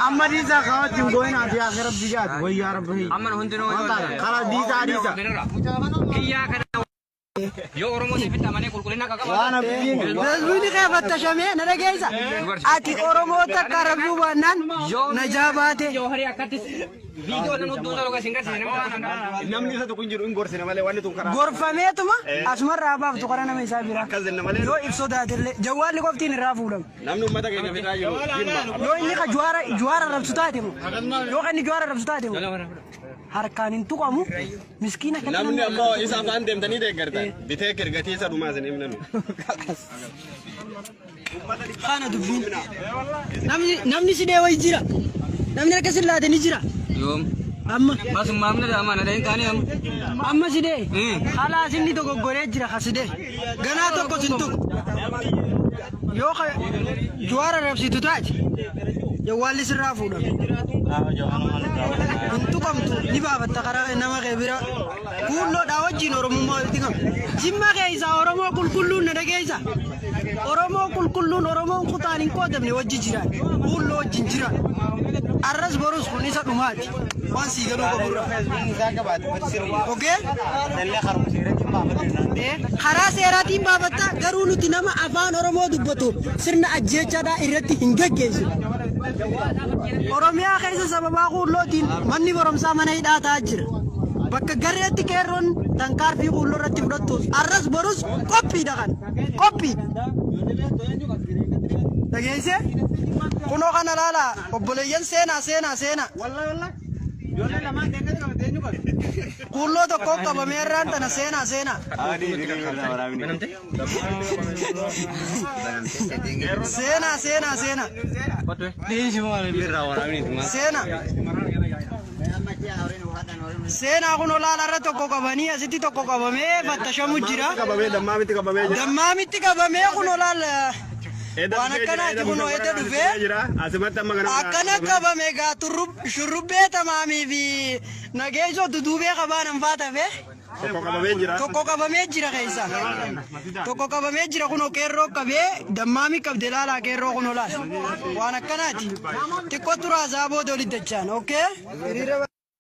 أما ديزا خلاص يمدوين على آخر بجات ويا ربي أما هندنو خلاص ديزا Yo Oromo si pinta mana kulkulina kakak. وأنا بيجي Rasbuni kayak batasnya nada guys. Ati Oromo tak karabu banan. Najabate. Yo hari akatis video nanu dua loga singkat sini mana. namni sa to kunjiru ingor sene male wani to kara Gorfame tuma asmar rabab to karana mai sabira. kazen male Yo ifso da dirle jawali ko tini rafulam. namnu mata ke bita yo Yo ini ka juara rab sutade mo. Yo kan ni juara rab sutade mo. Harkanin tu kamu miskina kan. namni ammo isa fandem tani de garta bite kergati sa duma zene imnanu Khana dubin. Namni si dewa jira. Namni ka silla de ni jira. Yo Amma masuk mamna da mana da inkani am. amma si de. Khalas inni to gore jira khaside. Gana to ko sintu. Yo ka juara rab situ taj. Yo wali sirafu da. Untuk kamu tu ni bapa tak kara nama kebira. Kullo dah wajin orang mau tinggal. Jimma keisa orang mau kulkulun ada keisa. Orang mau kulkulun orang mau kutanin kodam ni wajin jiran. Kullo wajin jiran. Arras boros kuni satu mat. Masih gaduh kabur. Oke? Kara sera timba bata garunu tinama afan orang mau dubbatu. Sirna aje cada irati hingga keisa. Oromia keisa sabab aku lotin manni borom sama na ida tajir bakka gareti keron tankar fi kullu ratib dotus arras borus kopi dakan kopi dagese kuno kana lala obboleyan sena wallahi jole lama denga ka tenyu ka kullo to kokka ba meran tan sena ani dikal khala waramini sena ni semua birra waramini sena sena kuno lala rato kokka bani asiti to kokka ba me fatasha mujira kababe damamiti kabame kuno lala Wana kana kuno ete duve asimata magana akana kabame ga turub shurube tamami vi nagejo duve kabana mfata ve toko kabame jira kaisa toko kabame jira kuno kerro kabe damami kabdelala kerro kuno la wana kana ti tikotura zabo doli dachan okay